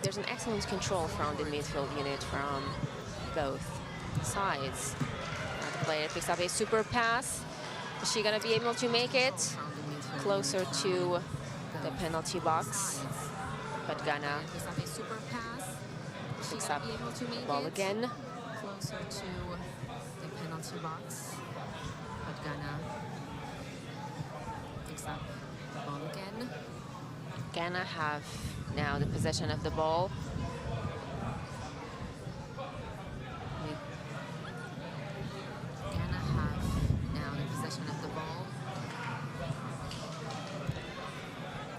there's an excellent control from the midfield unit from both sides. Now the player picks up a super pass. Is she gonna be able to make it closer to the penalty box? But Ghana picks up the ball again. Closer to the penalty box. But Ghana picks up the ball again. Ghana have now the possession of the ball. Ghana have now the possession of the ball.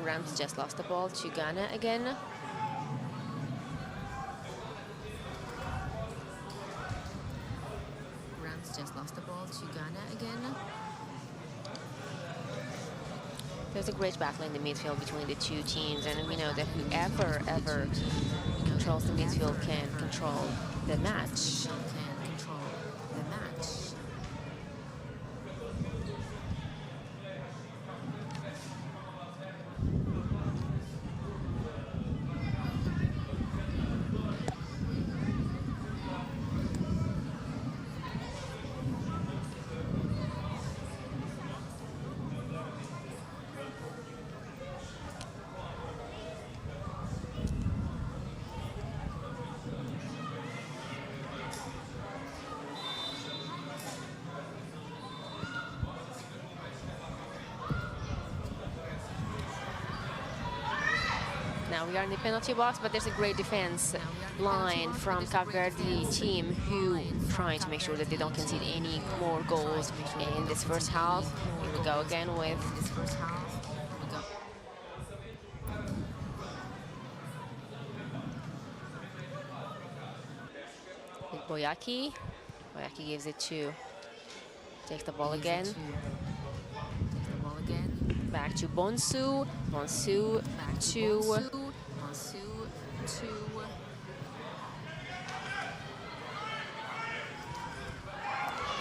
Rams just lost the ball to Ghana again. Rams just lost the ball to Ghana again. There's a great battle in the midfield between the two teams, and we know that whoever controls the midfield can control the match. Now we are in the penalty box, but there's a great defense line from Cape Verde team who trying to make sure that they don't concede any more goals in this first half. Here we go again with this first half. With Boyaki. Boyaki gives it to, takes the ball again. Back to Bonsu. Bonsu back to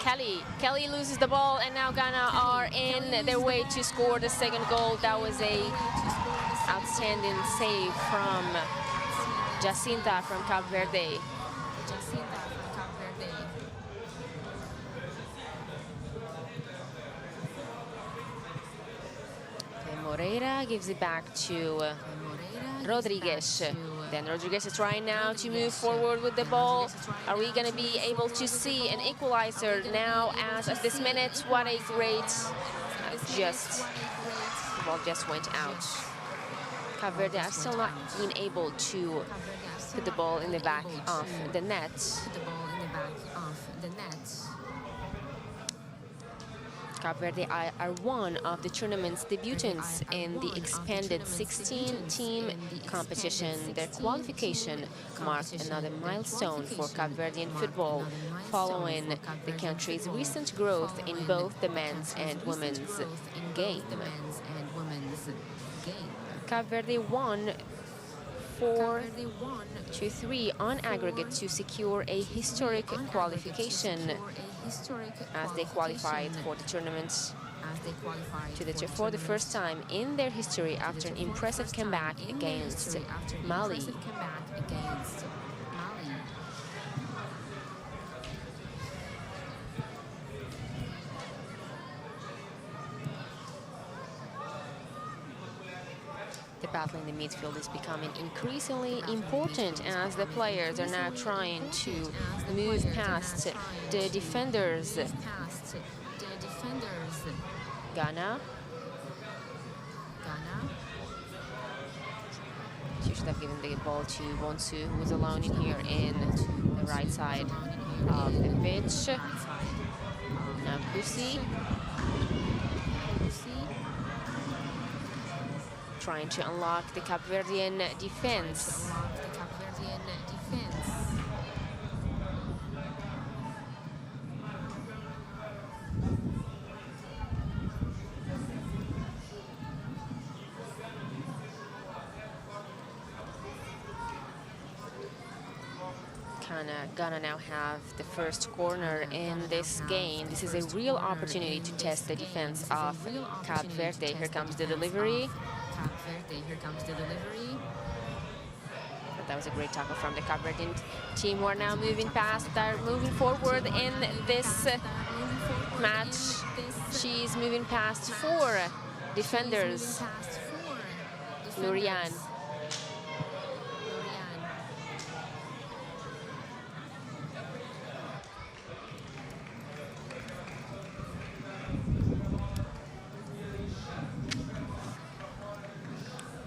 Kelly. Kelly loses the ball, and now Ghana are in their way to score the second goal. That was a outstanding save from Jacinta from Cape Verde. Moreira gives it back to Rodriguez. Then Rodriguez is trying now to move forward with the ball. Are we going to be able to see an equalizer now as of this minute? What a great, the ball just went out. Cape Verde are still not being able to put the ball in the back of the net. Cape Verde are one of the tournament's debutants in the expanded 16-team competition. Their qualification marked another milestone for Cape Verdean football, following the country's recent growth in both the men's and women's game. Cape Verde won 4-3 on aggregate to secure a historic qualification as they qualified for the tournament for the first time in their history after an impressive comeback against Mali. The battle in the midfield is becoming increasingly important as the players are now trying to move past the defenders. Ghana. She should have given the ball to Bonsu, who was alone in here in the right side of the pitch. Now Pusi. Trying to unlock the Cape Verdean defense. Ghana now have the first corner in this game. This is a real opportunity to test the defense of Cape Verde. Here comes the delivery. That was a great tackle from the Cape Verdean team, who are now moving past. They're moving forward in this match. She's moving past 4 defenders. Lurian.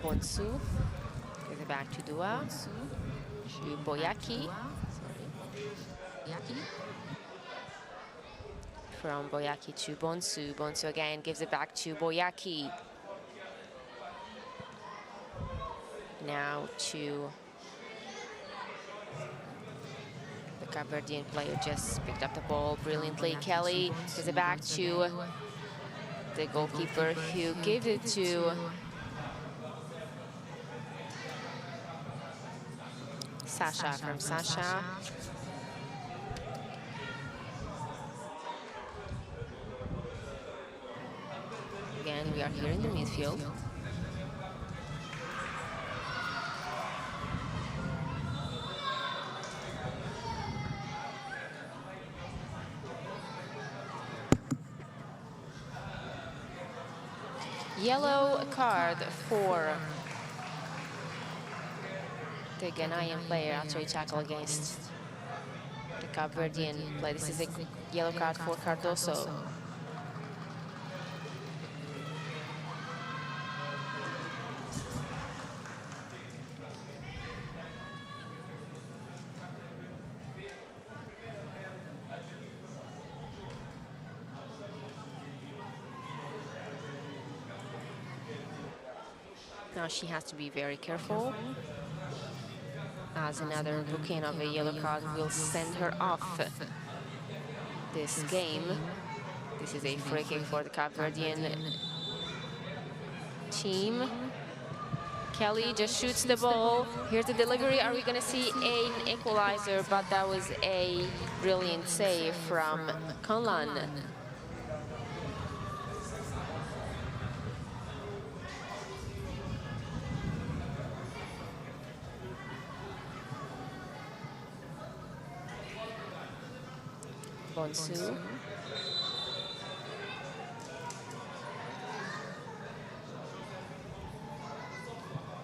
Bonsu. Gives it back to Dua. To Boyaki. From Boyaki to Bonsu. Bonsu again gives it back to Boyaki. Now to the Cape Verdean player, just picked up the ball brilliantly. Kelly gives it back to the goalkeeper, who gave it to Sasha. From Sasha. Again, we are here in the midfield. Yellow card for the Ghanaian player after a tackle against the Cape Verdean player. This is a yellow card for Cardoso. Now she has to be very careful, as another booking of a yellow card will send her off this game. This is a free kick for the Cape Verdean team. Kelly just shoots the ball. Here's the delivery. Are we going to see an equalizer? But that was a brilliant save from Conlan. Bonsu.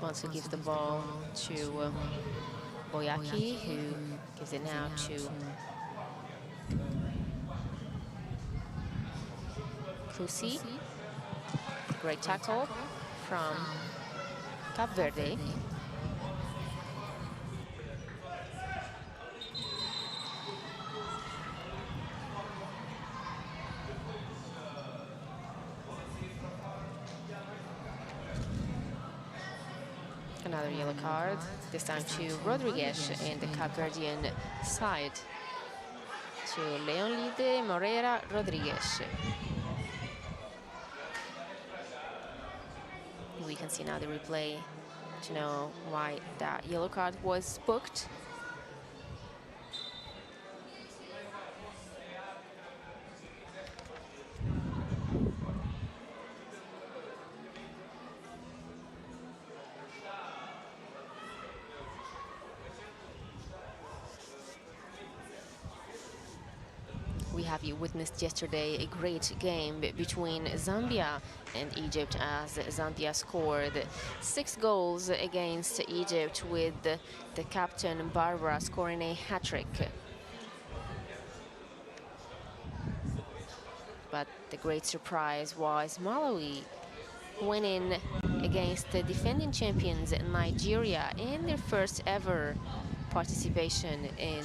Bonsu gives the ball to Boyaki, who gives it now to Kusi. Great tackle from Cape Verde. Another yellow card, this time to Rodriguez in the Cape Verdean side. To Leonide Moreira Rodriguez. We can see now the replay to know why that yellow card was booked. We have witnessed yesterday a great game between Zambia and Egypt, as Zambia scored 6 goals against Egypt, with the captain Barbara scoring a hat-trick. But the great surprise was Malawi winning against the defending champions Nigeria in their first ever participation in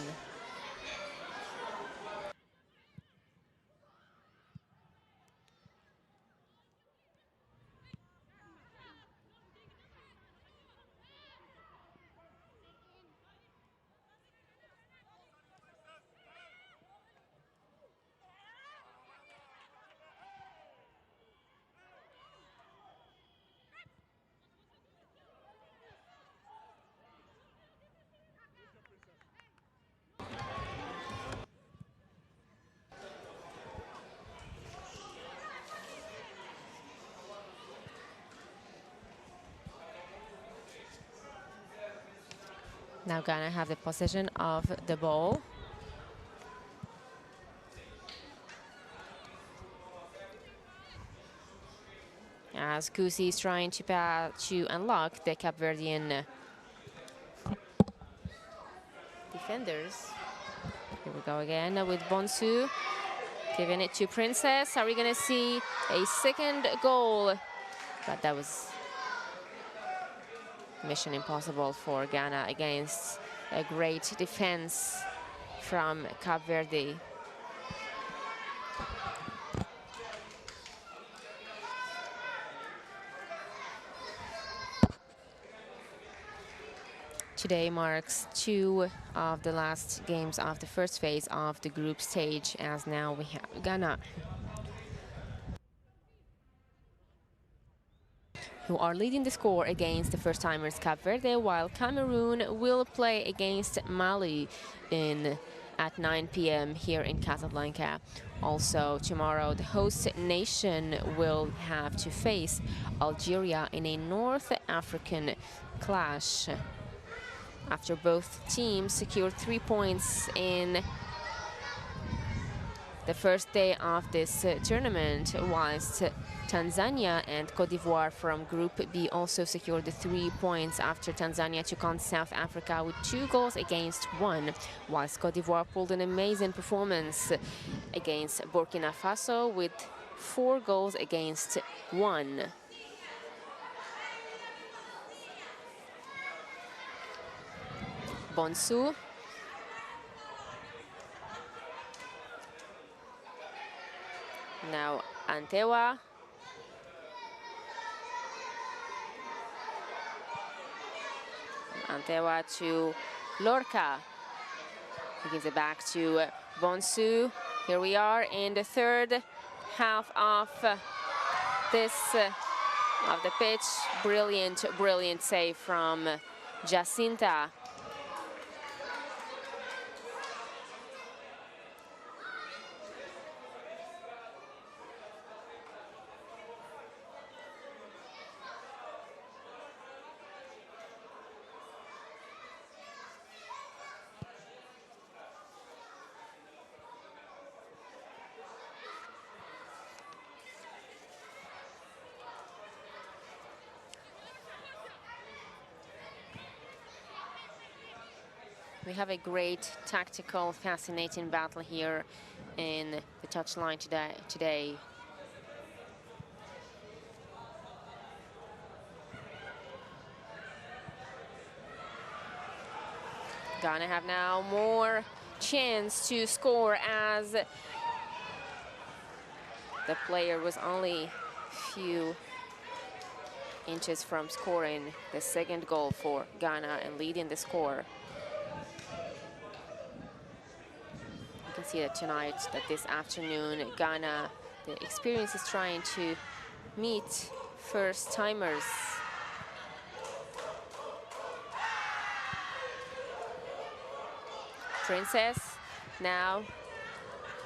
Now Ghana have the possession of the ball. As Kusi is trying to unlock the Cape Verdean defenders. Here we go again with Bonsu, giving it to Princess. Are we gonna see a second goal? But that was mission impossible for Ghana against a great defense from Cape Verde. Today marks 2 of the last games of the first phase of the group stage, as now we have Ghana, who are leading the score against the first-timers Cape Verde, while Cameroon will play against Mali at 9 p.m. here in Casablanca. Also tomorrow, the host nation will have to face Algeria in a North African clash, after both teams secured 3 points in the first day of this tournament, whilst Tanzania and Cote d'Ivoire from Group B also secured the 3 points after Tanzania took on South Africa with 2 goals against 1, whilst Cote d'Ivoire pulled an amazing performance against Burkina Faso with 4 goals against 1. Bonsu. Now Antewa. Antewa to Lorca. He gives it back to Bonsu. Here we are in the third half of the pitch. Brilliant, brilliant save from Jacinta. We have a great tactical, fascinating battle here in the touchline today. Ghana have now more chance to score, as the player was only few inches from scoring the second goal for Ghana and leading the score. You can see that tonight, that this afternoon, Ghana, the experience is trying to meet first-timers. Princess now,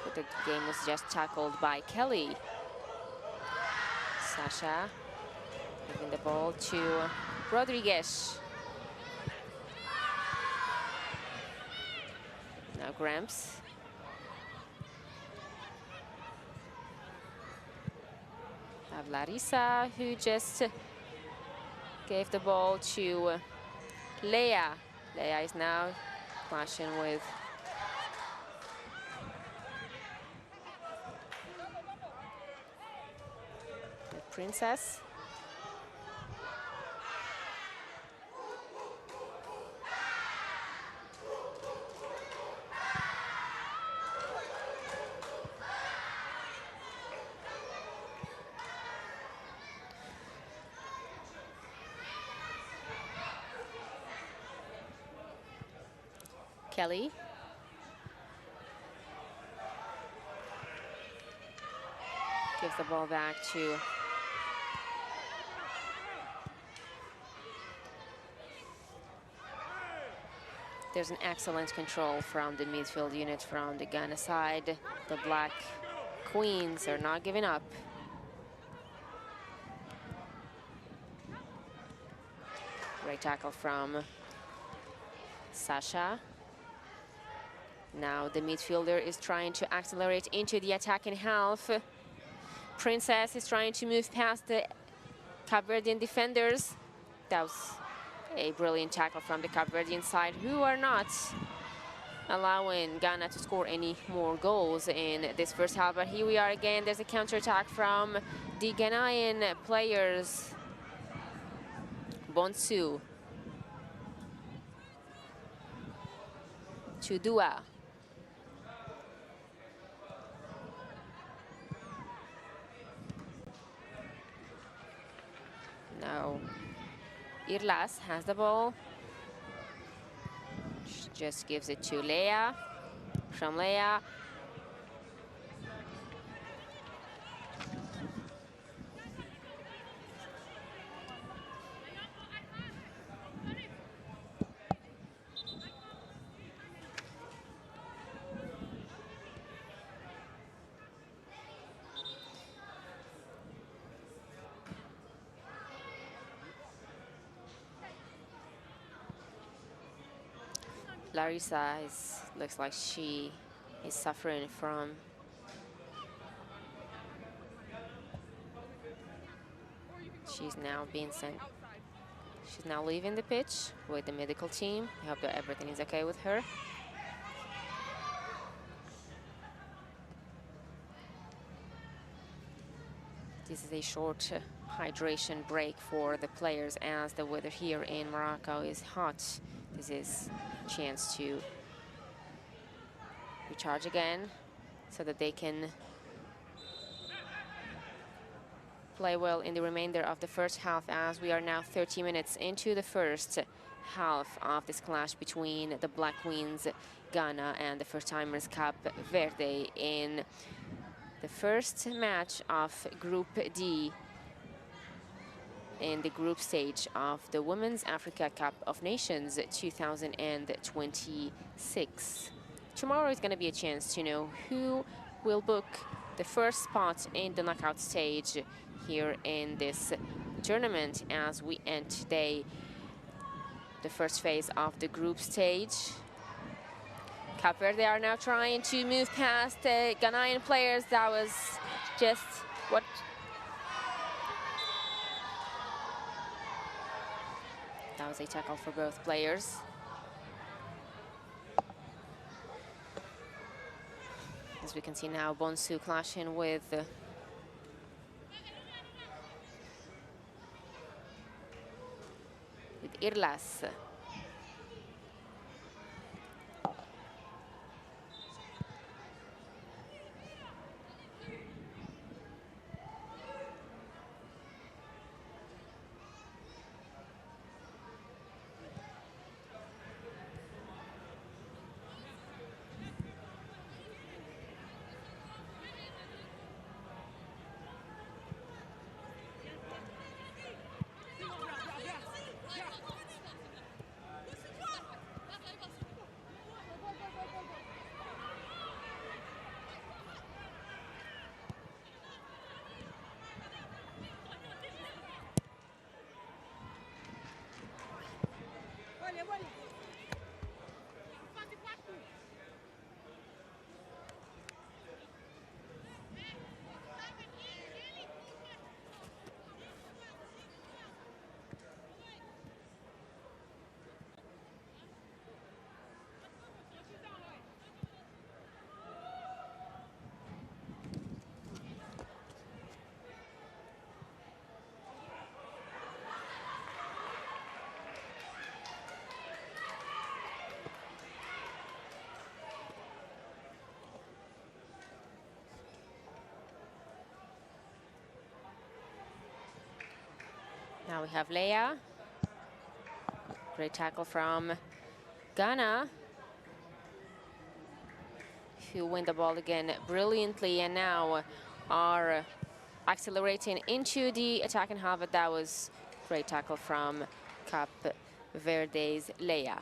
but the game was just tackled by Kelly. Sasha giving the ball to Rodriguez. Now Gramps. Have Larissa, who just gave the ball to Leia. Leia is now clashing with the Princess. Kelly. Gives the ball back to there's an excellent control from the midfield unit from the Ghana side. The Black Queens are not giving up. Great tackle from Sasha. Now the midfielder is trying to accelerate into the attacking half. Princess is trying to move past the Cape Verdean defenders. That was a brilliant tackle from the Cape Verdean side, who are not allowing Ghana to score any more goals in this first half. But here we are again. There's a counterattack from the Ghanaian players. Bonsu to Dua. Now Irlas has the ball. She just gives it to Leia. From Leia. Larissa looks like she is suffering from she's now being sent. She's now leaving the pitch with the medical team. I hope that everything is okay with her. This is a short hydration break for the players as the weather here in Morocco is hot. This is a chance to recharge again so that they can play well in the remainder of the first half, as we are now 30 minutes into the first half of this clash between the Black Queens Ghana and the first-timers Cape Verde in the first match of Group D in the group stage of the Women's Africa Cup of Nations 2026. Tomorrow is going to be a chance to know who will book the first spot in the knockout stage here in this tournament as we end today the first phase of the group stage. Cape Verde are now trying to move past the Ghanaian players. That was just what that was a tackle for both players. As we can see now, Bonsu clashing with Irlas. Now we have Leia. Great tackle from Ghana, who win the ball again brilliantly and now are accelerating into the attacking half. But that was great tackle from Cape Verde's Leia.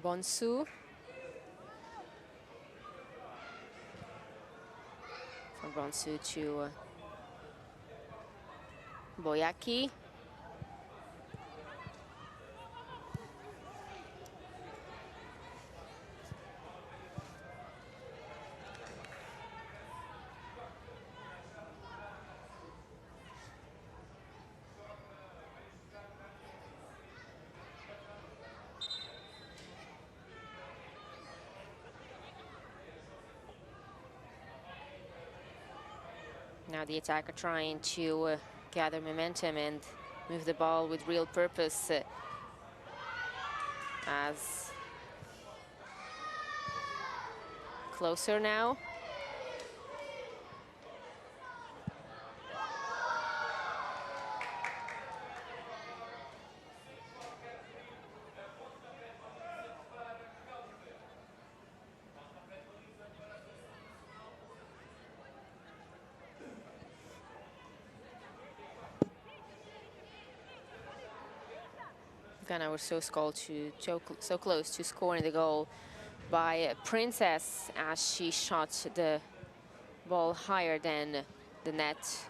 Bonsu. From Bonsu to Boyaki. Now the attacker trying to gather momentum and move the ball with real purpose as closer now. Ghana were so close to scoring the goal by Princess as she shot the ball higher than the net.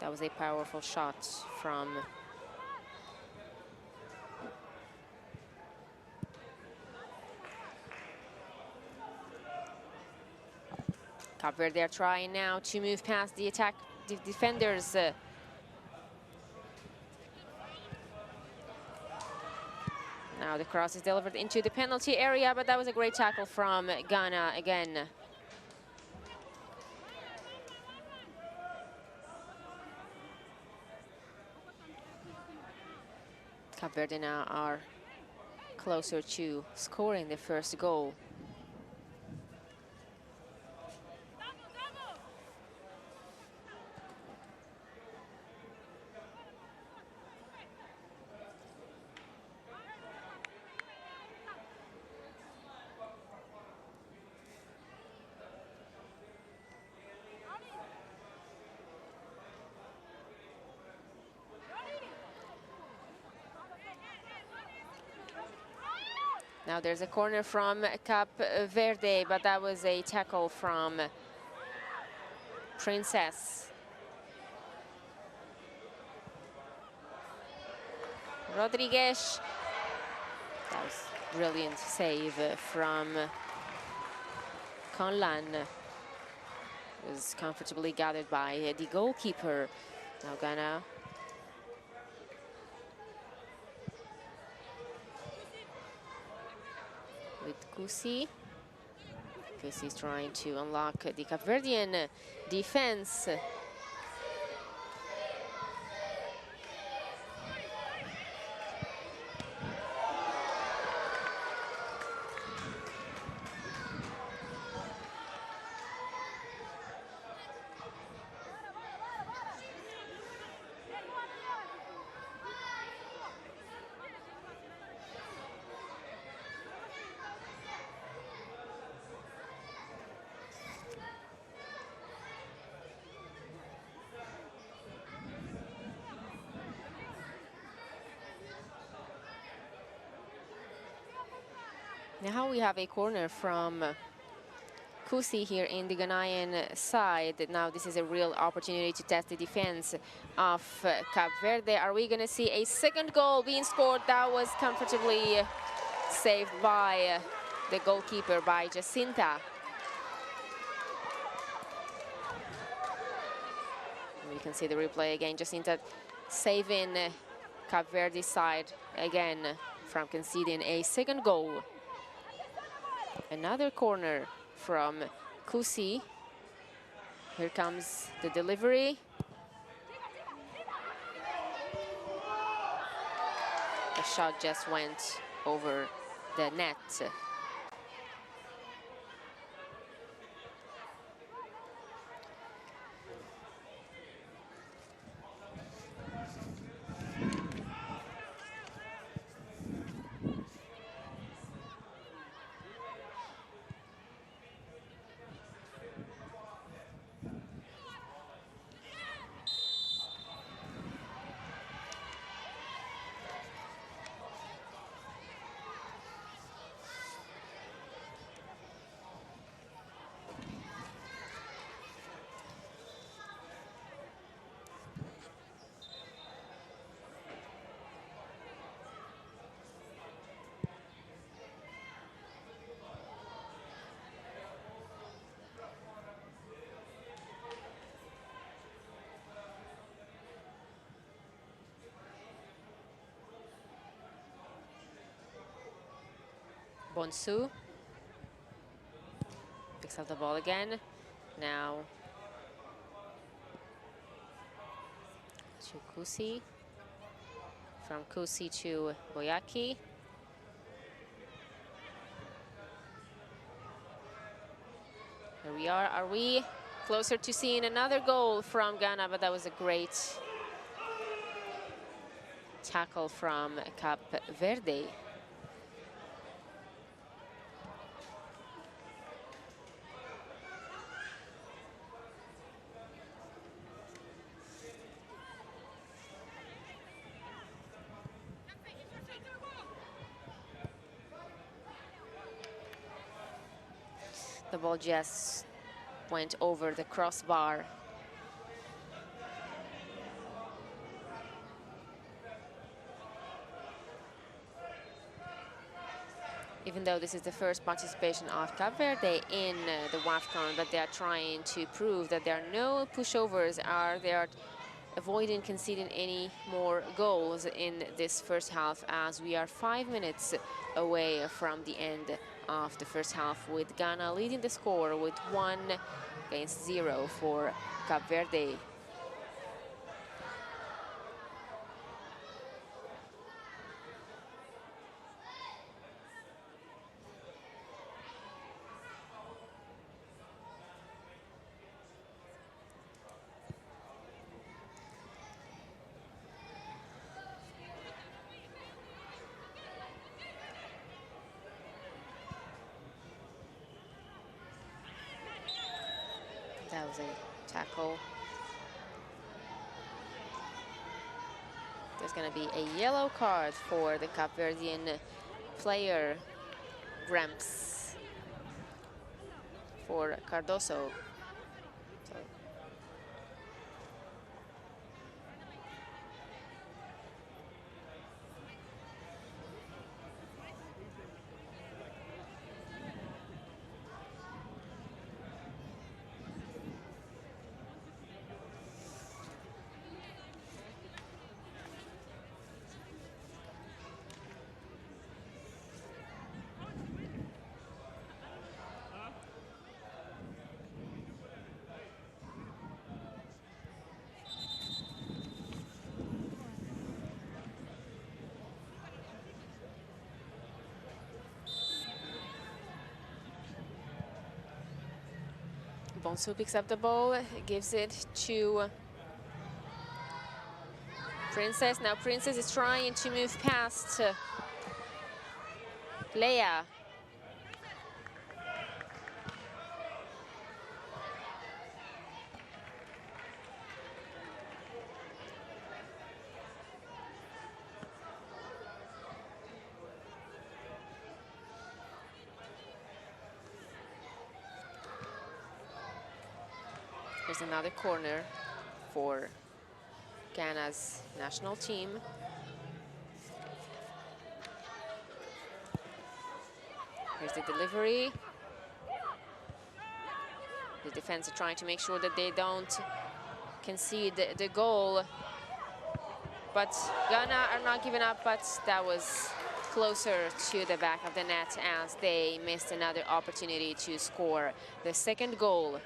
That was a powerful shot from Cape Verde. They're trying now to move past the defenders. Now the cross is delivered into the penalty area, but that was a great tackle from Ghana again. Cape Verde now are closer to scoring the first goal. Now there's a corner from Cape Verde, but that was a tackle from Princess. Rodriguez. That was brilliant save from Conlan. It was comfortably gathered by the goalkeeper. Now Ghana with Kusi. Kusi is trying to unlock the Cape Verdean defense. Now we have a corner from Kusi here in the Ghanaian side. Now this is a real opportunity to test the defense of Cape Verde. Are we going to see a second goal being scored? That was comfortably saved by the goalkeeper, by Jacinta. You can see the replay again. Jacinta saving Cape Verde's side again from conceding a second goal. Another corner from Kusi. Here comes the delivery. The shot just went over the net. Bonsu picks up the ball again. Now to Kusi. From Kusi to Boyaki. Here we are. Are we closer to seeing another goal from Ghana? But that was a great tackle from Cap Verde. The ball just went over the crossbar. Even though this is the first participation of Cape Verde in the WAFCON, but they are trying to prove that there are no pushovers, they are avoiding conceding any more goals in this first half, as we are 5 minutes away from the end of the first half, with Ghana leading the score with 1-0 for Cape Verde. That was a tackle. There's going to be a yellow card for the Cape Verdean player, Gramps, for Cardoso. So Bonsu picks up the ball, gives it to Princess. Now Princess is trying to move past Leia. Here's another corner for Ghana's national team. Here's the delivery. The defense are trying to make sure that they don't concede the goal. But Ghana are not giving up, but that was closer to the back of the net as they missed another opportunity to score the second goal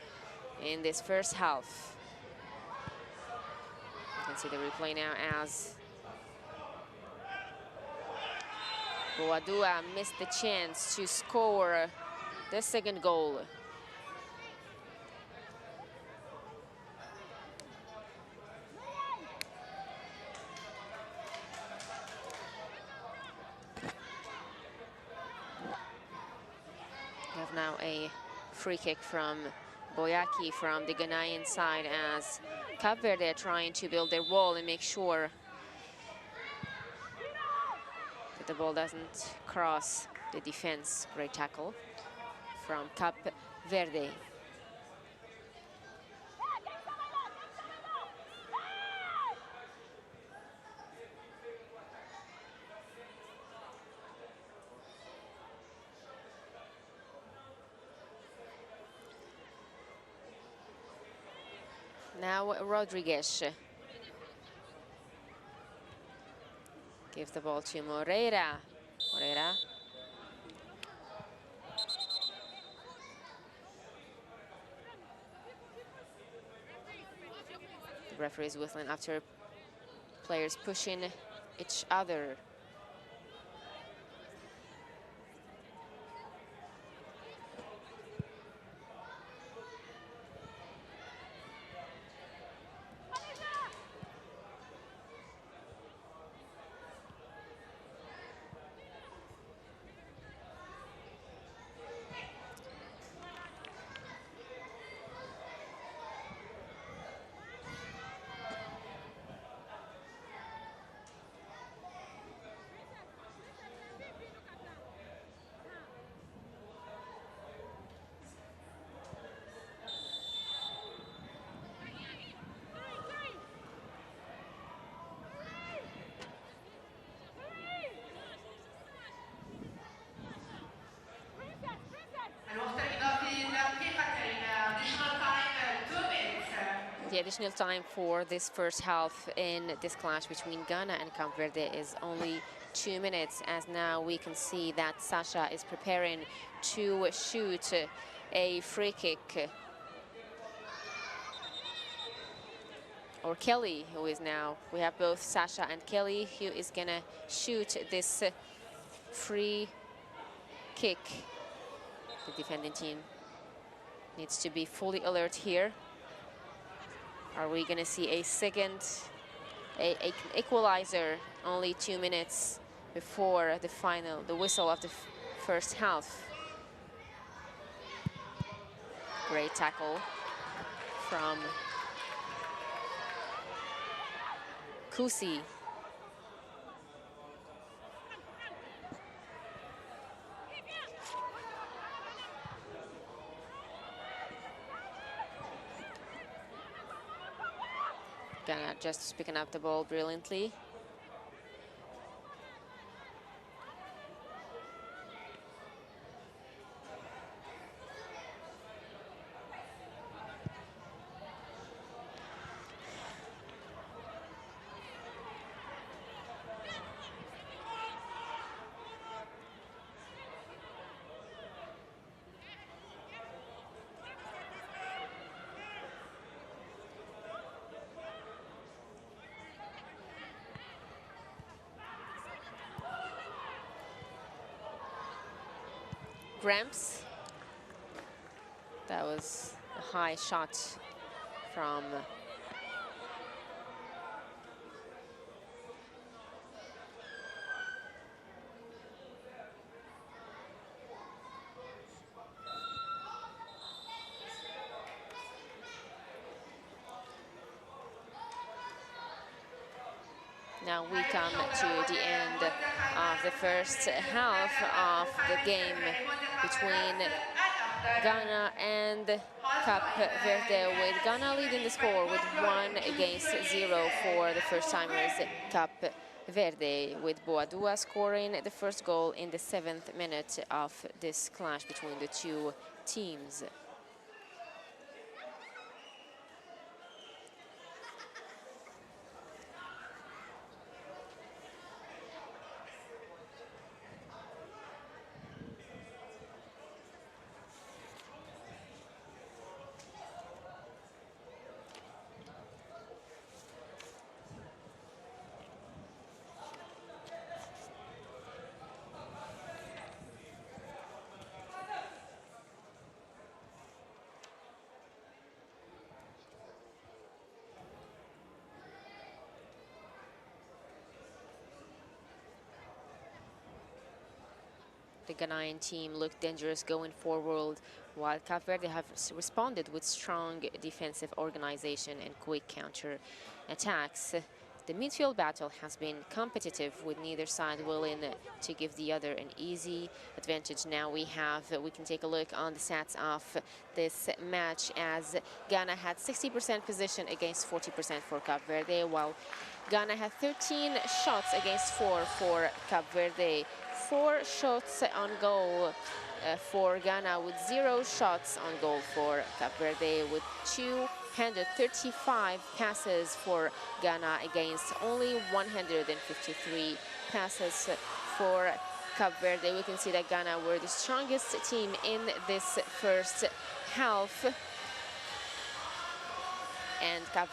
in this first half. You can see the replay now as Boadua missed the chance to score the second goal. We have now a free kick from Boyaki from the Ghanaian side as Cape Verde are trying to build their wall and make sure that the ball doesn't cross the defense. Great tackle from Cape Verde. Now Rodriguez gives the ball to Moreira. Moreira referees whistling after players pushing each other. The additional time for this first half in this clash between Ghana and Cape Verde is only 2 minutes, as now we can see that Sasha is preparing to shoot a free kick. Or Kelly, who is now, we have both Sasha and Kelly, who is gonna shoot this free kick. The defending team needs to be fully alert here. Are we gonna see a second, an equalizer only 2 minutes before the whistle of the first half? Great tackle from Kusi. Ghana just picking up the ball brilliantly. Gramps. That was a high shot from now we come to the end of the first half of the game between Ghana and Cape Verde, with Ghana leading the score with 1-0 for the first-timers Cape Verde, with Boadua scoring the first goal in the 7th minute of this clash between the two teams. The Ghanaian team looked dangerous going forward, while Cape Verde have responded with strong defensive organization and quick counter attacks. The midfield battle has been competitive, with neither side willing to give the other an easy advantage. Now we can take a look on the stats of this match, as Ghana had 60% possession against 40% for Cape Verde, while Ghana had 13 shots against 4 for Cape Verde. 4 shots on goal for Ghana, with 0 shots on goal for Cape Verde, with 235 passes for Ghana against only 153 passes for Cape Verde. We can see that Ghana were the strongest team in this first half, and Cape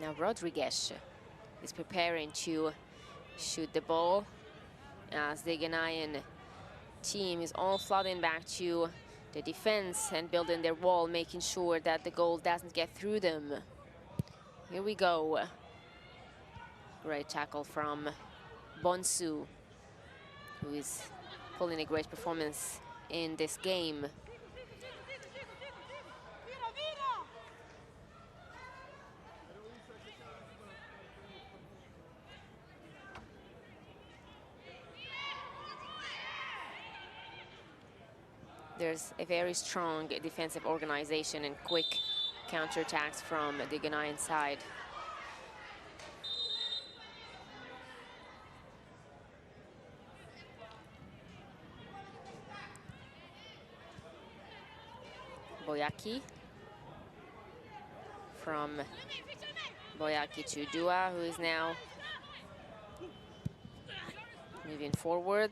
Now Rodriguez is preparing to shoot the ball as the Ghanaian team is all flooding back to the defense and building their wall, making sure that the goal doesn't get through them. Here we go. Great tackle from Bonsu, who is pulling a great performance in this game. There's a very strong defensive organization and quick counterattacks from the Ghanaian side. Boyaki. From Boyaki to Dua, who is now moving forward.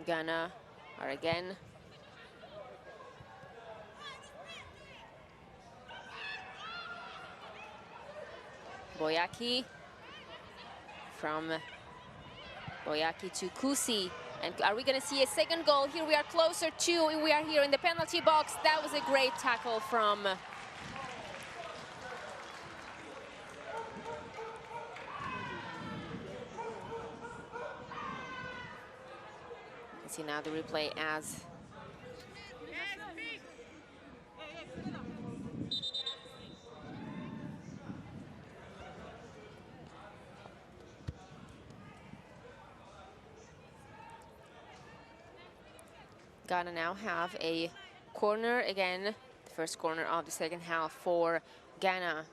Ghana are again. Boyaki. From Boyaki to Kusi. And are we going to see a second goal? Here we are closer to, we are here in the penalty box. That was a great tackle from see now the replay as Ghana now have a corner again, the first corner of the second half for Ghana.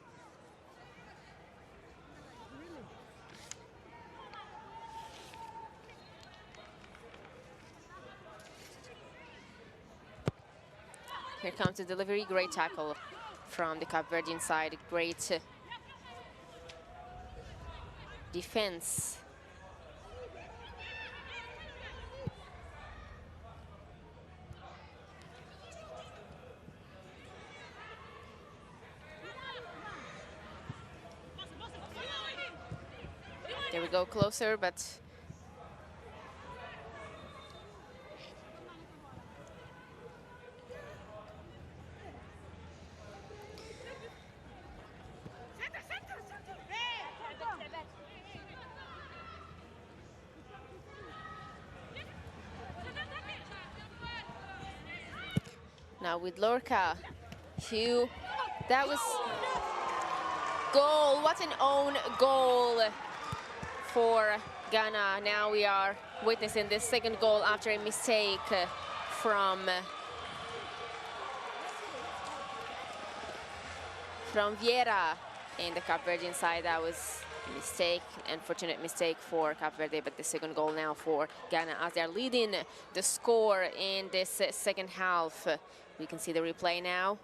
Here comes the delivery, great tackle from the Cape Verdean side, great defense. There we go, closer, but now with Lorca, Hugh, that was goal, what an own goal for Ghana. Now we are witnessing this second goal after a mistake from Vieira in the Cape Verdean side. That was a mistake, unfortunate mistake for Cape Verde, but the second goal now for Ghana as they're leading the score in this second half. We can see the replay now.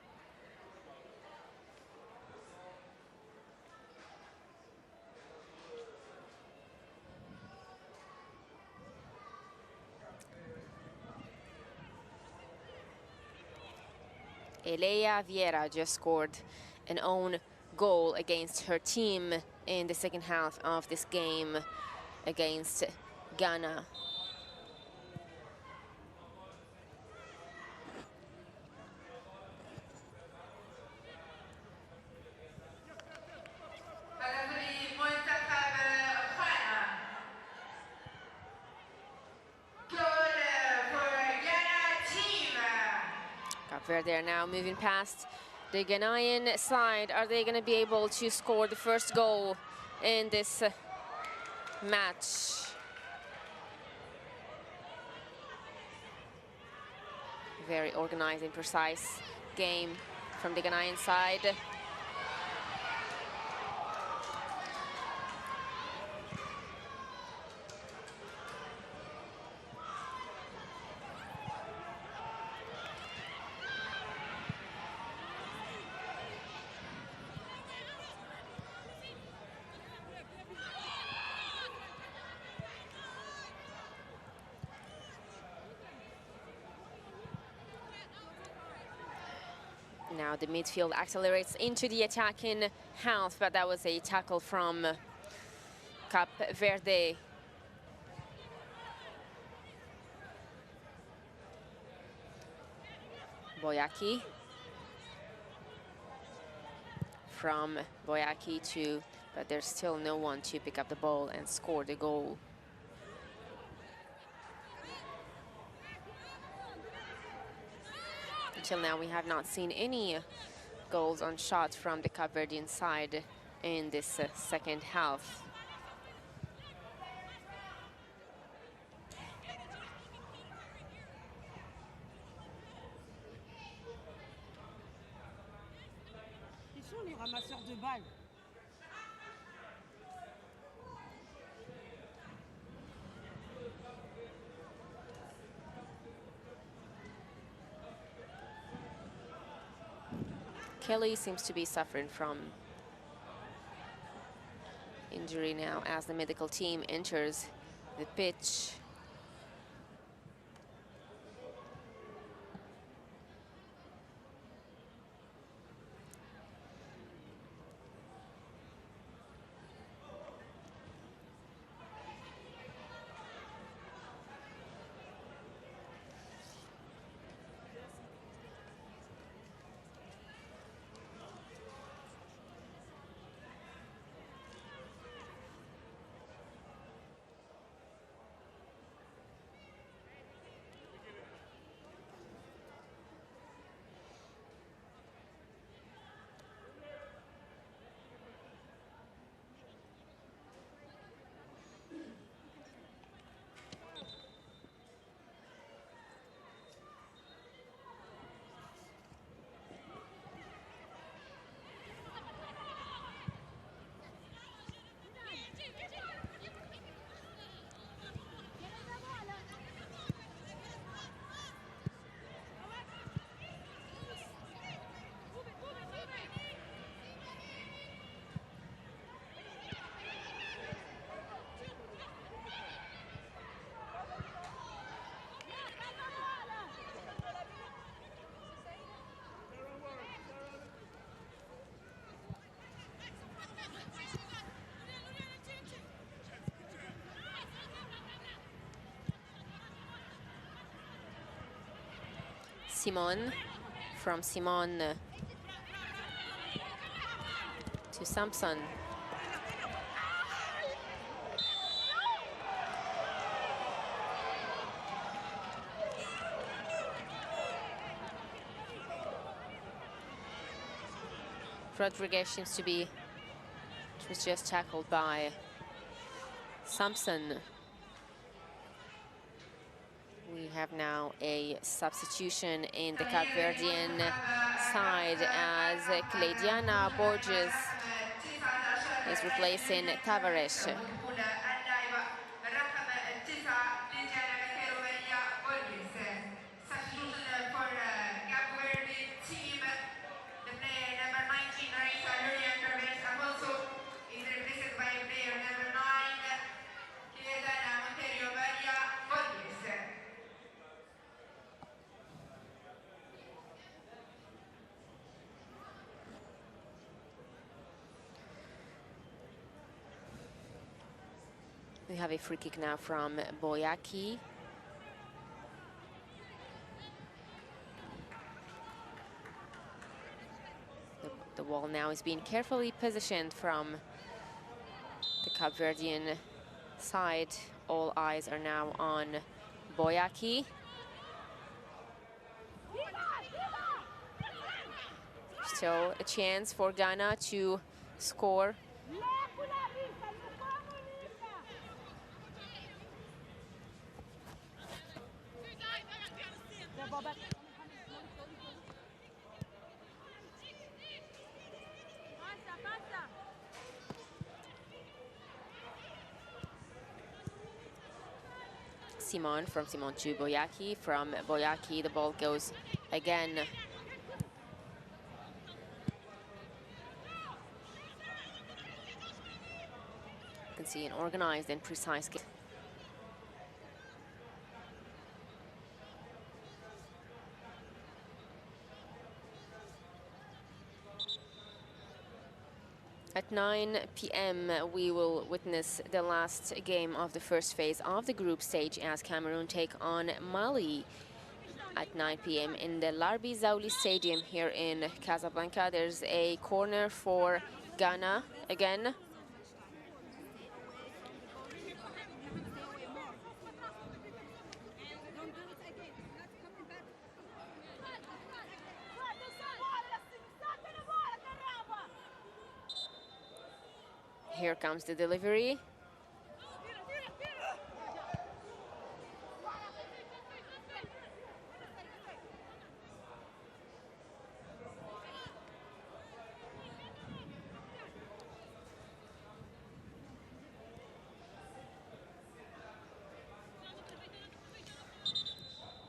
Eleia Vieira just scored an own goal against her team in the second half of this game against Ghana. They're now moving past the Ghanaian side. Are they going to be able to score the first goal in this match? Very organized and precise game from the Ghanaian side. Now the midfield accelerates into the attacking half, but that was a tackle from Cap Verde. Boyaki. From Boyaki to, but there's still no one to pick up the ball and score the goal. Until now, we have not seen any goals on shot from the Cape Verdean side in this second half. Ils sont les ramasseurs de balles. Kelly seems to be suffering from injury now as the medical team enters the pitch. Simon, from Simon to Samson. Rodriguez seems to be, it was just tackled by Samson. We have now a substitution in the Cape Verdean side as Cleidiana Borges is replacing Tavares. We have a free kick now from Boyaki. The ball now is being carefully positioned from the Cape Verdean side. All eyes are now on Boyaki. Still a chance for Ghana to score. Simon, from Simon to Boyaki. From Boyaki, the ball goes again. You can see an organized and precise game. At 9 p.m. we will witness the last game of the first phase of the group stage as Cameroon take on Mali at 9 p.m. in the Larbi Zaouli Stadium here in Casablanca. There's a corner for Ghana again. Here comes the delivery.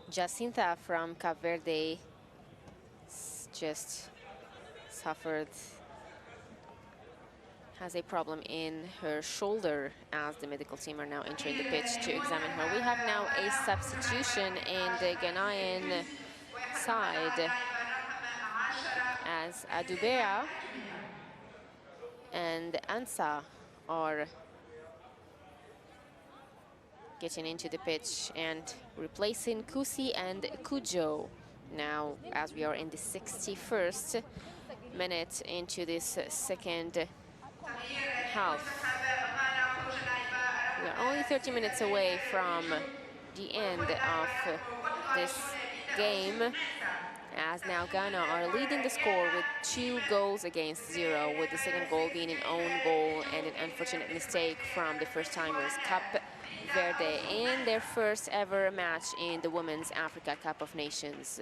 Jacinta from Cape Verde just suffered, has a problem in her shoulder as the medical team are now entering the pitch to examine her. We have now a substitution in the Ghanaian side as Adubea and Ansa are getting into the pitch and replacing Kusi and Kujo. Now, as we are in the 61st minute into this second half. We are only 30 minutes away from the end of this game, as now Ghana are leading the score with 2 goals against 0, with the second goal being an own goal and an unfortunate mistake from the first-timers Cape Verde in their first ever match in the Women's Africa Cup of Nations.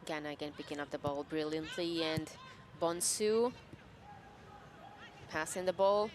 Ghana again picking up the ball brilliantly, and Bonsu passing the ball.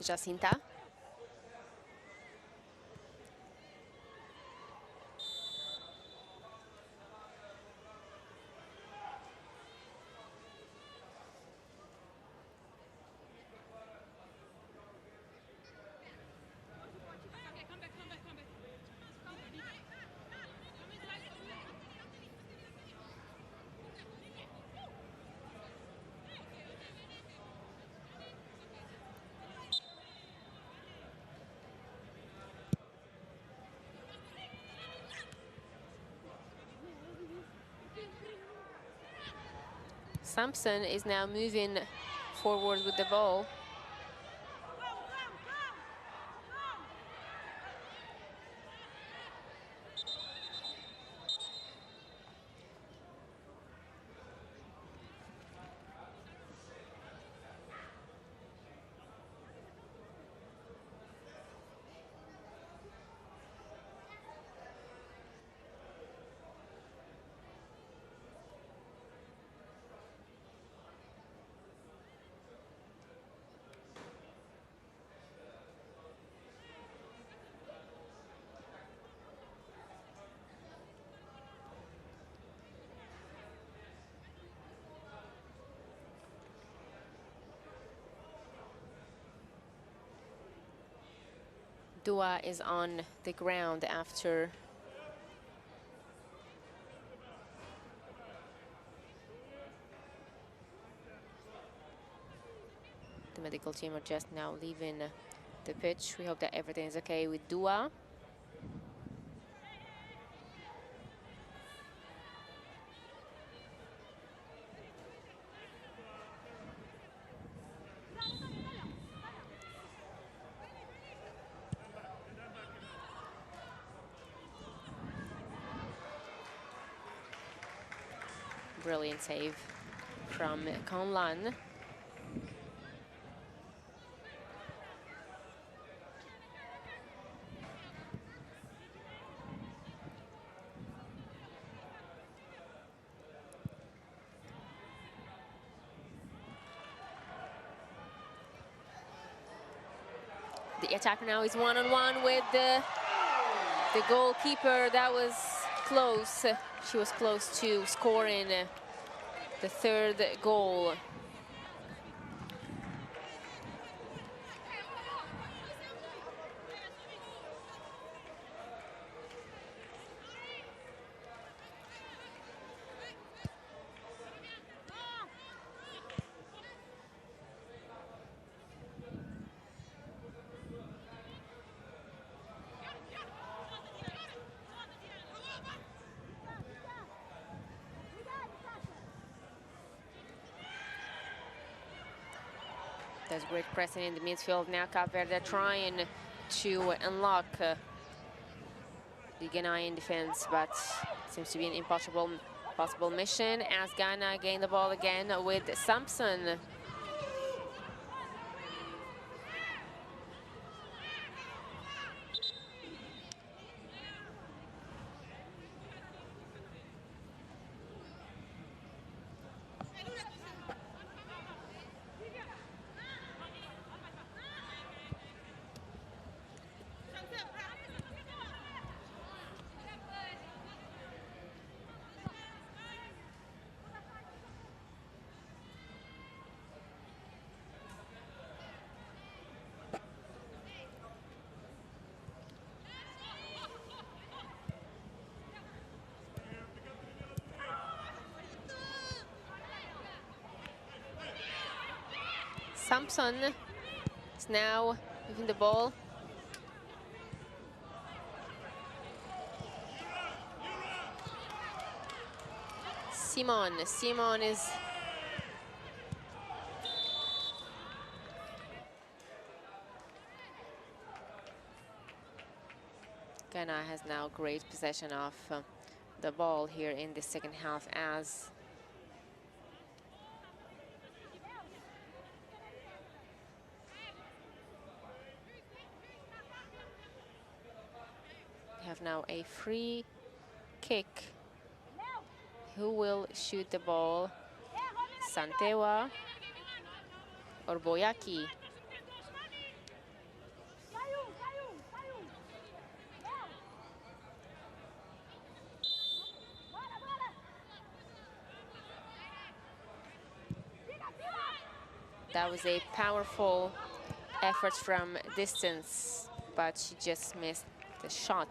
Jacinta. Sampson is now moving forward with the ball. Dua is on the ground after medical team are just now leaving the pitch. We hope that everything is okay with Dua. Brilliant save from Conlan. The attack now is one-on-one with the goalkeeper. That was close. She was close to scoring the third goal. There's great pressing in the midfield now. CAF Verde trying to unlock the Ghanaian defense, but it seems to be an impossible mission as Ghana gain the ball again with Sampson. Sampson is now moving the ball. Simon is Ghana has now great possession of the ball here in the second half as we have now a free kick. Who will shoot the ball? Santewa or Boyaki? That was a powerful effort from distance, but she just missed the shot.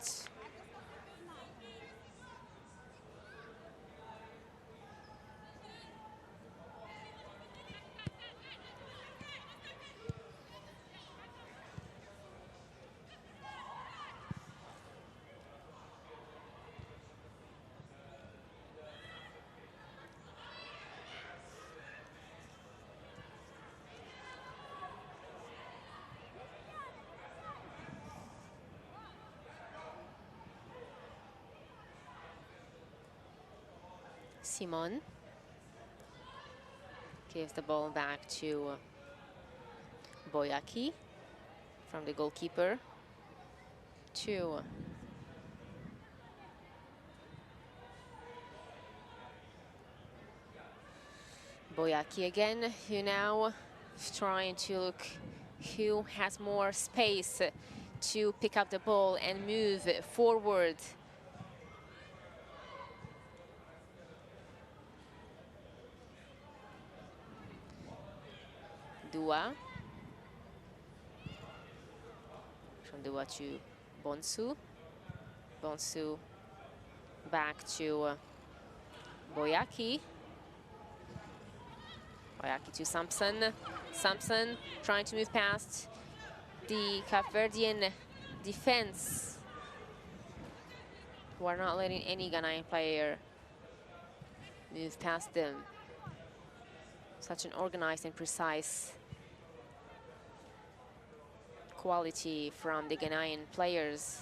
Simon gives the ball back to Boyaki from the goalkeeper to Boyaki again, who now is trying to look who has more space to pick up the ball and move forward. Dua. From Dua to Bonsu. Bonsu back to Boyaki. Boyaki to Sampson. Sampson trying to move past the Cape Verdean defense, who are not letting any Ghanaian player move past them. Such an organized and precise quality from the Ghanaian players.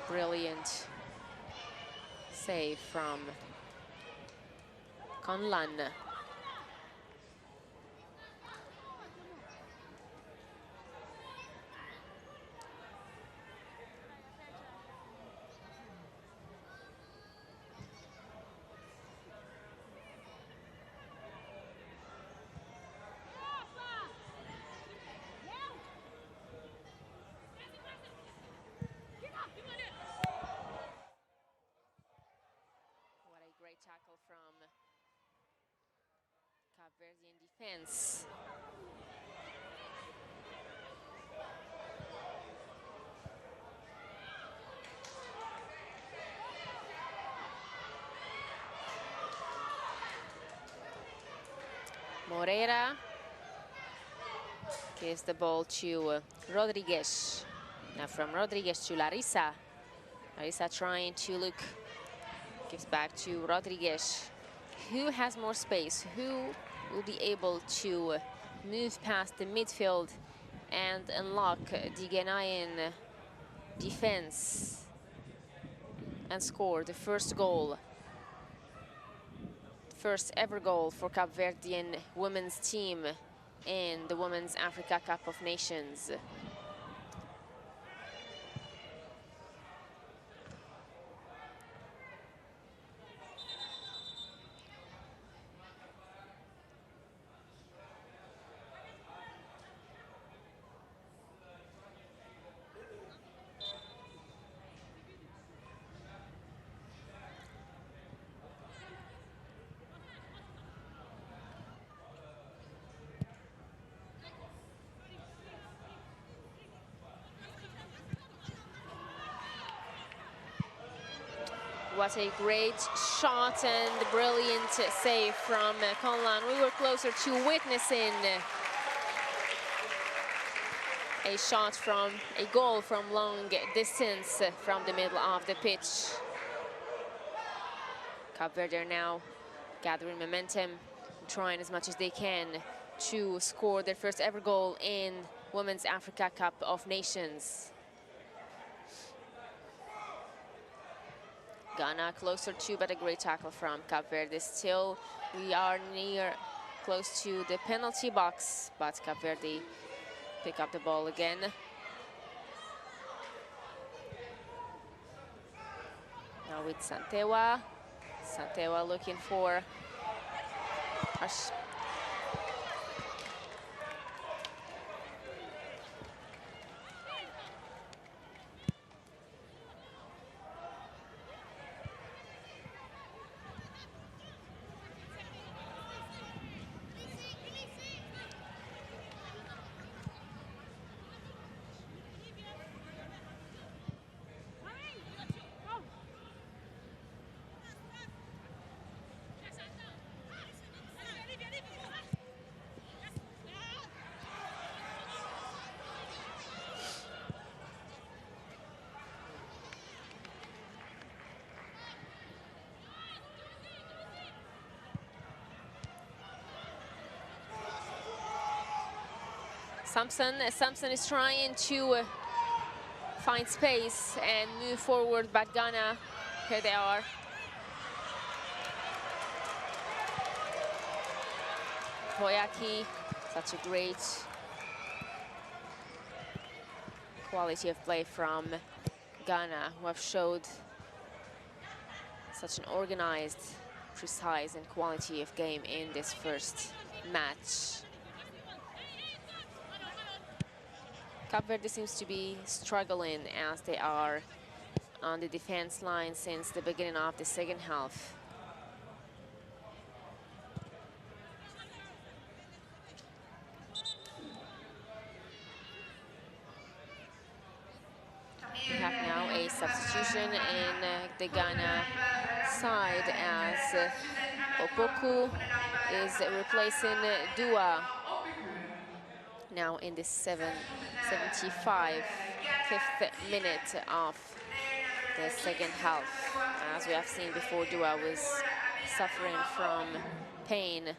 Brilliant save from Conlan. What a great tackle from Cape Verdean defense. Moreira gives the ball to Rodriguez. Now from Rodriguez to Larissa. Larissa trying to look, gives back to Rodriguez. Who has more space? Who will be able to move past the midfield and unlock the Ghanaian defense and score the first goal? First ever goal for Cape Verdean women's team in the Women's Africa Cup of Nations. What a great shot and brilliant save from Conlan. We were closer to witnessing a shot from a goal from long distance from the middle of the pitch. Cape Verde are now gathering momentum, trying as much as they can to score their first ever goal in Women's Africa Cup of Nations. Ghana closer too, but a great tackle from Cape Verde. Still, we are close to the penalty box, but Cape Verde pick up the ball again. Now with Santewa. Santewa looking for Sampson is trying to find space and move forward, but Ghana, here they are. Boyaki, such a great quality of play from Ghana, who have showed such an organized, precise and quality of game in this first match. Cape Verde seems to be struggling as they are on the defense line since the beginning of the second half. We have now a substitution. substitution in the Ghana side as Opoku is replacing Dua now in the 75th minute of the second half. As we have seen before, Dua was suffering from pain.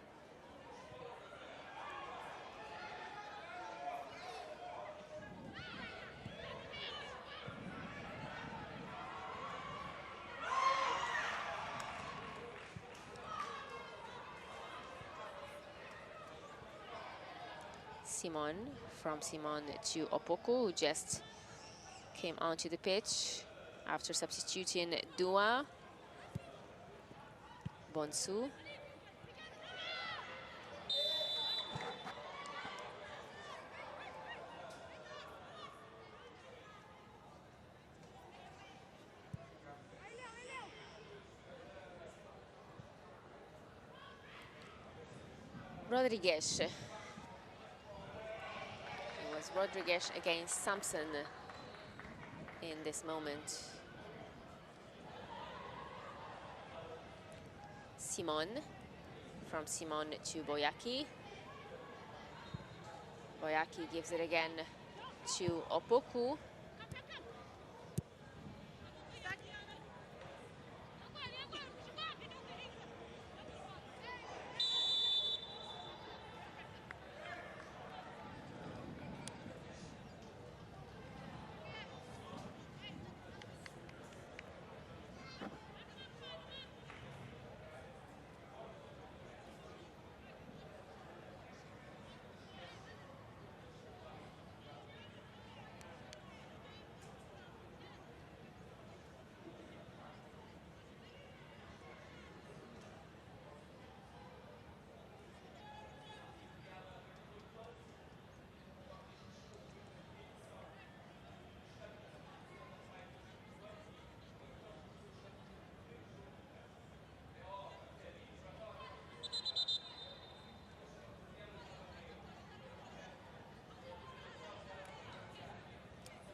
Simon, from Simon to Opoku, who just came onto the pitch after substituting Dua. Bonsu. Rodriguez. It was Rodriguez against Sampson in this moment. Simon, from Simon to Boyaki. Boyaki gives it again to Opoku.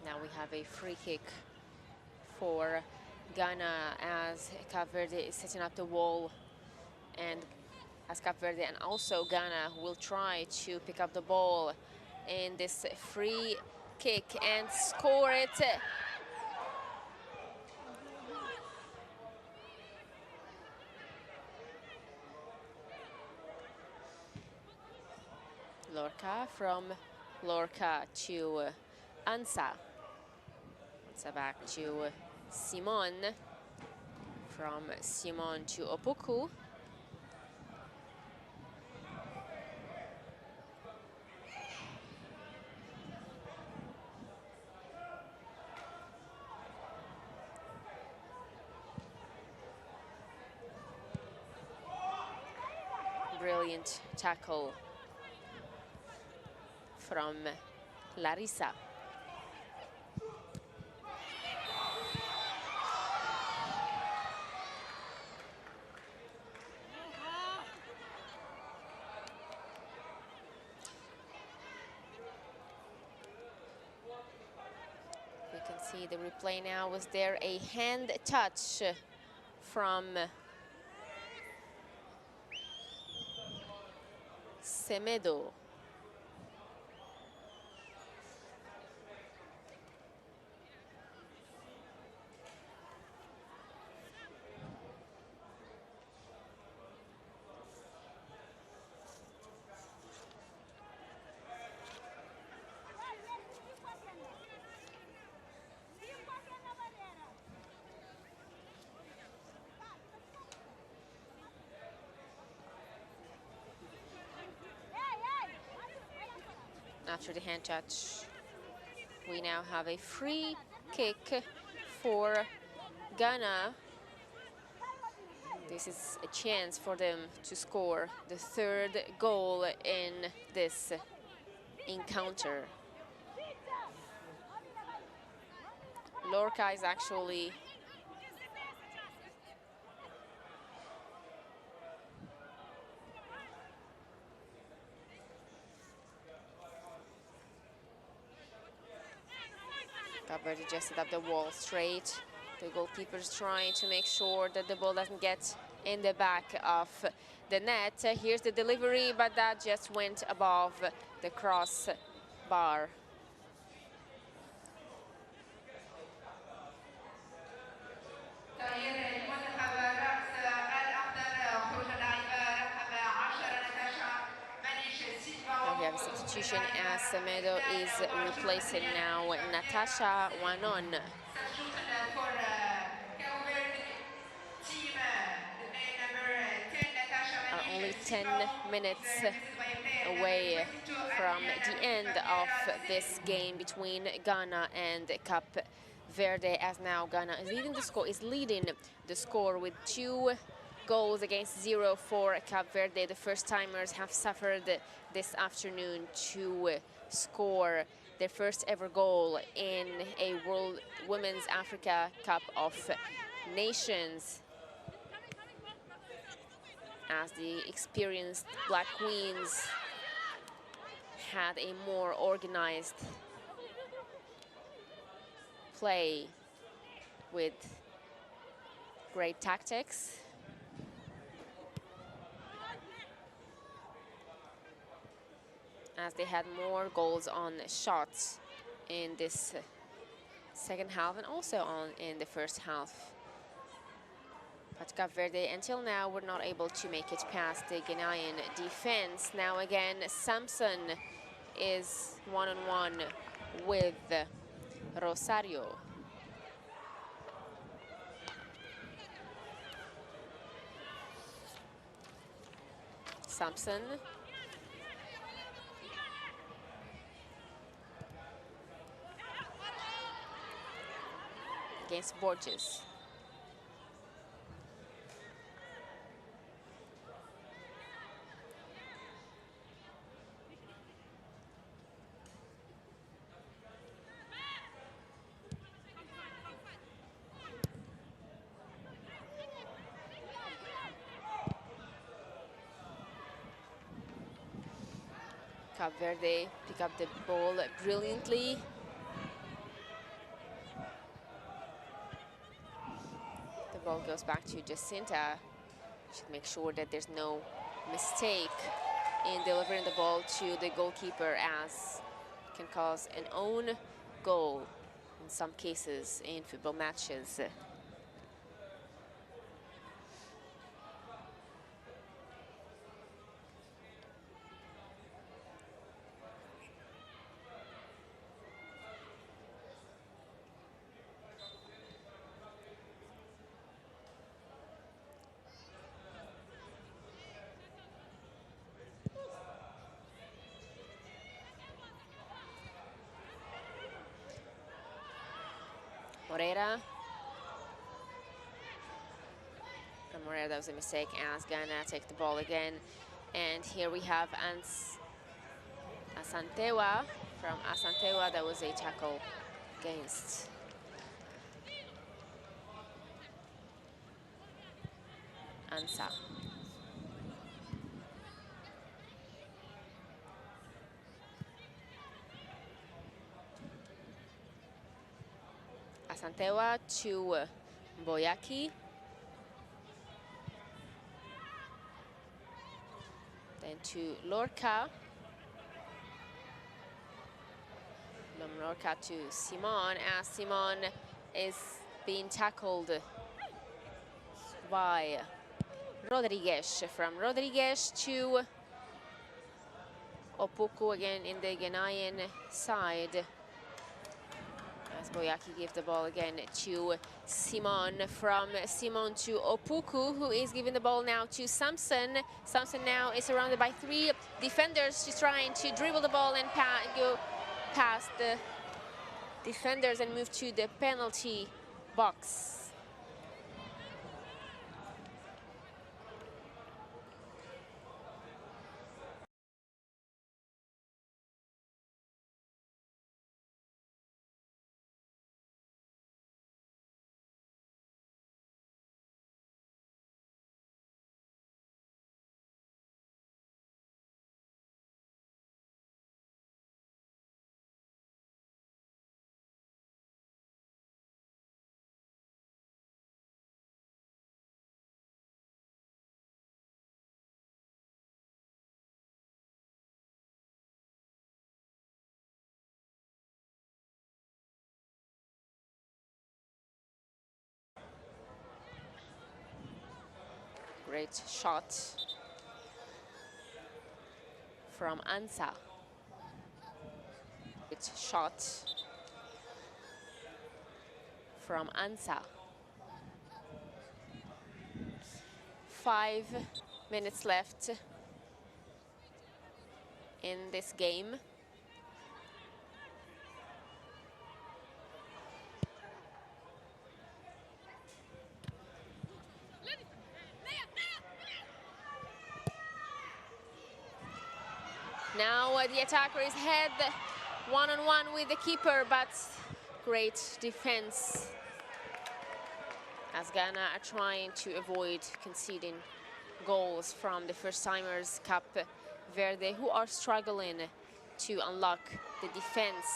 Now we have a free kick for Ghana as Cape Verde is setting up the wall, and as Cape Verde and also Ghana will try to pick up the ball in this free kick and score it. Lorca, from Lorca to Ansa. Ansa back to Simon. From Simon to Opoku. Brilliant tackle from Larissa. We can see the replay now. Was there a hand touch from Semedo? After the hand touch, we now have a free kick for Ghana. This is a chance for them to score the third goal in this encounter. Lorca is actually Verde just set up the wall straight The goalkeeper's trying to make sure that the ball doesn't get in the back of the net. Here's the delivery, but that just went above the crossbar. Now we have a substitution as Semedo is replacing now Natasha Wanon. Are only 10 minutes away from the end of this game between Ghana and Cape Verde, as now Ghana is leading the score with 2 goals against 0 for Cape Verde. The first timers have suffered this afternoon to score their first ever goal in a World Women's Africa Cup of Nations, as the experienced Black Queens had a more organized play with great tactics. As they had more goals on shots in this second half and also in the first half. But Cape Verde, until now, were not able to make it past the Ghanaian defense. Now again, Samson is one-on-one with Rosario. Samson. Against Borges. Cape Verde pick up the ball brilliantly. The ball goes back to Jacinta. Should make sure that there's no mistake in delivering the ball to the goalkeeper, as it can cause an own goal in some cases in football matches. Moreira. From Moreira, that was a mistake, as Ghana take the ball again. And here we have Asantewa. From Asantewa, that was a tackle against Ansa. Asantewa to Boyaki. Then to Lorca. From Lorca to Simon, as Simon is being tackled by Rodriguez. From Rodriguez to Opoku, again in the Ghanaian side. As Boyaki gives the ball again to Simon. From Simon to Opoku, who is giving the ball now to Samson. Samson now is surrounded by 3 defenders. She's trying to dribble the ball and go past the defenders and move to the penalty box. Great shot from Ansa. Great shot from Ansa. 5 minutes left in this game. Now the attacker is head one-on-one with the keeper, but great defense as Ghana are trying to avoid conceding goals from the first-timers Cap Verde, who are struggling to unlock the defense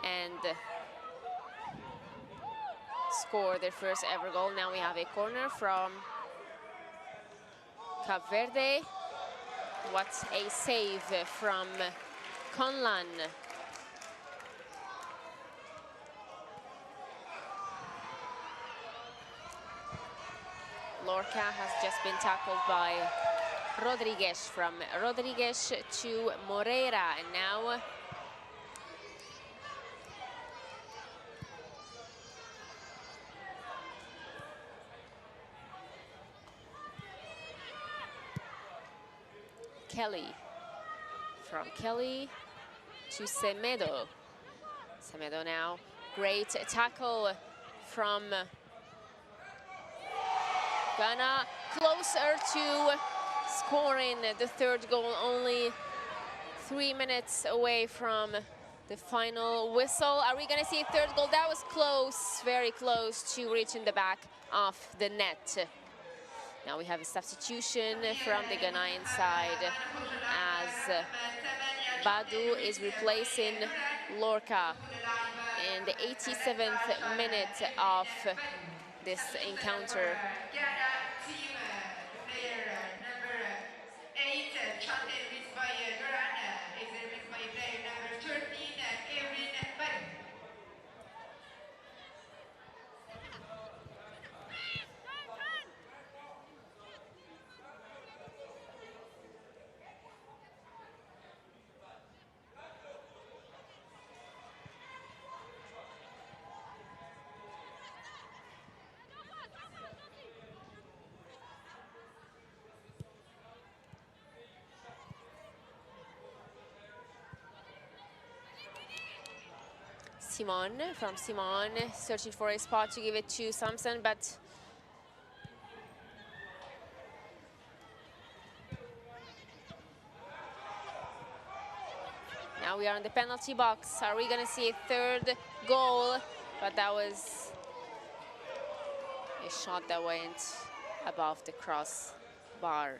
and score their first ever goal. Now we have a corner from Cap Verde. What a save from Conlan. Lorca has just been tackled by Rodriguez. From Rodriguez to Moreira, and now Kelly. From Kelly to Semedo. Semedo now, great tackle from Ghana, closer to scoring the third goal, only 3 minutes away from the final whistle. Are we gonna see a third goal? That was close, very close to reaching the back of the net. Now we have a substitution from the Ghanaian side as Badu is replacing Lorca in the 87th minute of this encounter. Simon, from Simon, searching for a spot to give it to Samson, but now we are in the penalty box. Are we gonna see a third goal? But that was a shot that went above the crossbar.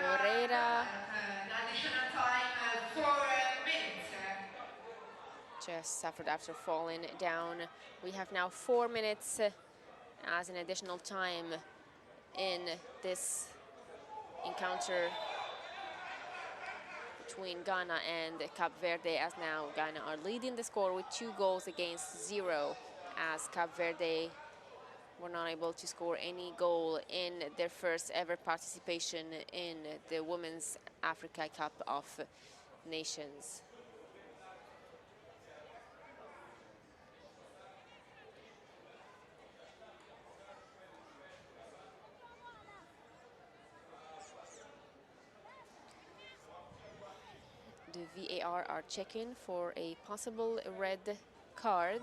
Moreira just suffered after falling down. We have now 4 minutes as an additional time in this encounter between Ghana and Cap Verde, as now Ghana are leading the score with 2 goals against 0, as Cap Verde were not able to score any goal in their first ever participation in the Women's Africa Cup of Nations. The VAR are checking for a possible red card.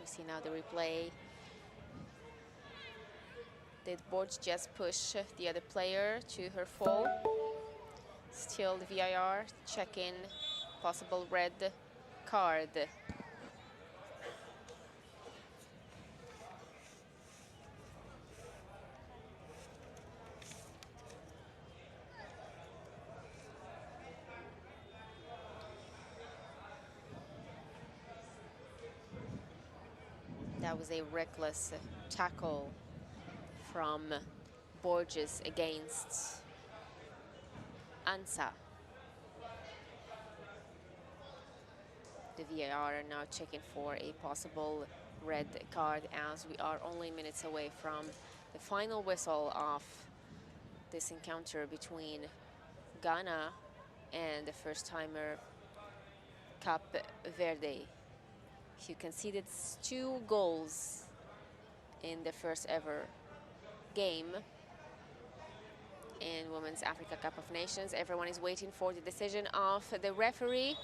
We see now the replay. Did Borge just push the other player to her fall? Still the VIR checking possible red card. That was a reckless tackle from Borges against Ansa. The VAR are now checking for a possible red card as we are only minutes away from the final whistle of this encounter between Ghana and the first-timer Cap Verde, who conceded 2 goals in the first ever game in Women's Africa Cup of Nations. Everyone is waiting for the decision of the referee.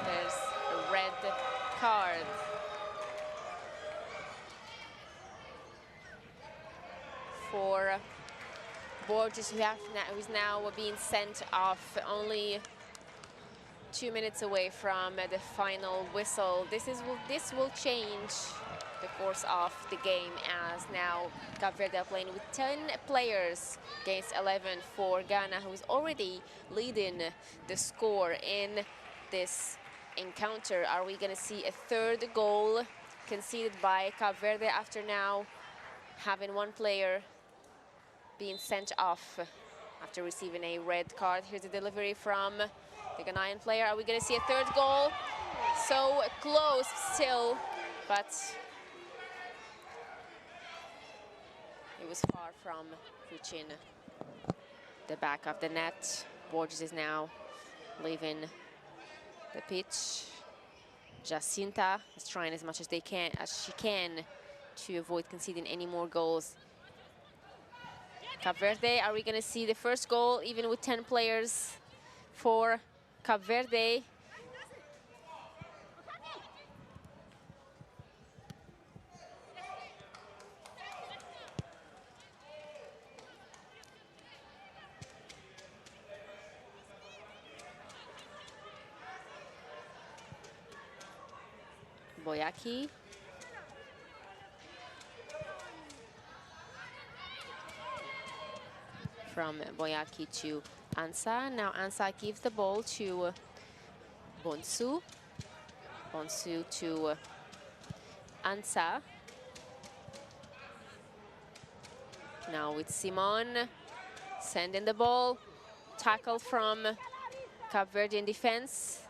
There's a red card. For Borges, who's now being sent off, only 2 minutes away from the final whistle. This will change the course of the game, as now Cape Verde are playing with 10 players against 11 for Ghana, who is already leading the score in this encounter. Are we going to see a third goal conceded by Cape Verde after now having 1 player being sent off after receiving a red card? Here's the delivery from the Ghanaian player. Are we going to see a third goal? So close still, but it was far from reaching the back of the net. Borges is now leaving the pitch. Jacinta is trying as much as she can to avoid conceding any more goals. Cape Verde, are we going to see the first goal even with 10 players for Cape Verde? Boyaki. From Boyaki to Ansa. Now Ansa gives the ball to Bonsu. Bonsu to Ansa. Now with Simon sending the ball. Tackle from Cape Verde in defense.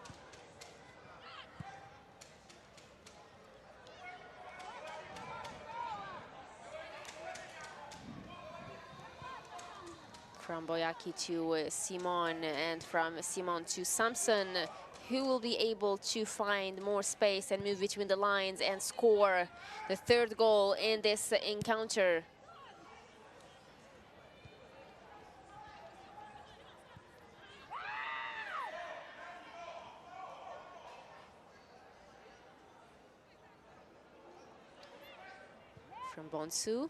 From Boyaki to Simon, and from Simon to Samson, who will be able to find more space and move between the lines and score the third goal in this encounter. From Bonsu.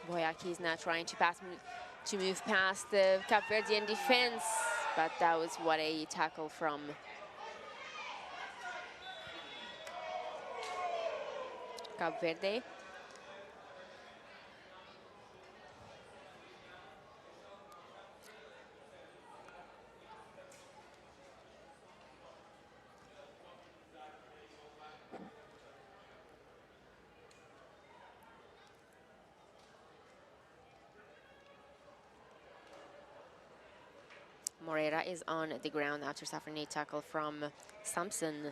Boyaki is now trying to move past the Cape Verdean defense, but that was what a tackle from Cape Verde. Moreira is on the ground after suffering a tackle from Samson.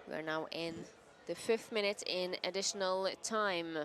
We are now in the 5th minute in additional time.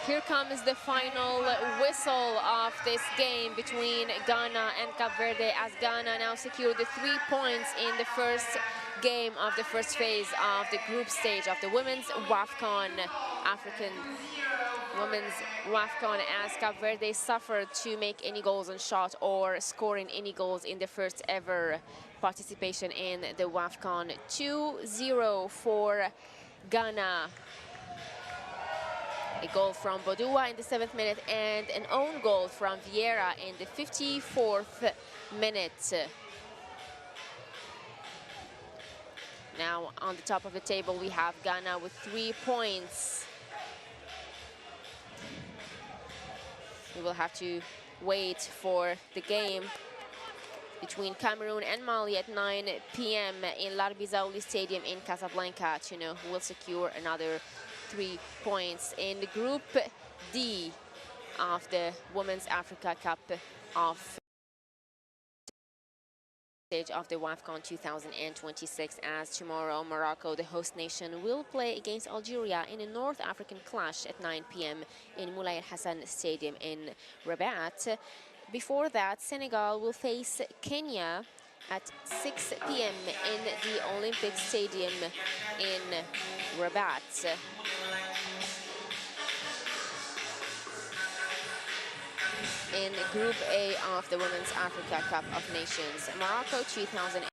Here comes the final whistle of this game between Ghana and Cape Verde, as Ghana now secured the 3 points in the first game of the first phase of the group stage of the women's WAFCON, African women's WAFCON, as Cape Verde suffered to make any goals on shot or scoring any goals in the first ever participation in the WAFCON. 2-0 for Ghana. A goal from Bodua in the 7th minute and an own goal from Vieira in the 54th minute. Now on the top of the table we have Ghana with 3 points. We will have to wait for the game between Cameroon and Mali at 9 p.m. in Larbizaouli Stadium in Casablanca to know who will secure another 3 points in the Group D of the Women's Africa Cup of stage of the WAFCON 2026, as tomorrow Morocco, the host nation, will play against Algeria in a North African clash at 9 p.m. in Moulay El Hassan Stadium in Rabat. Before that, Senegal will face Kenya at 6 p.m. in the Olympic Stadium in Rabat. In Group A of the Women's Africa Cup of Nations, Morocco 2000.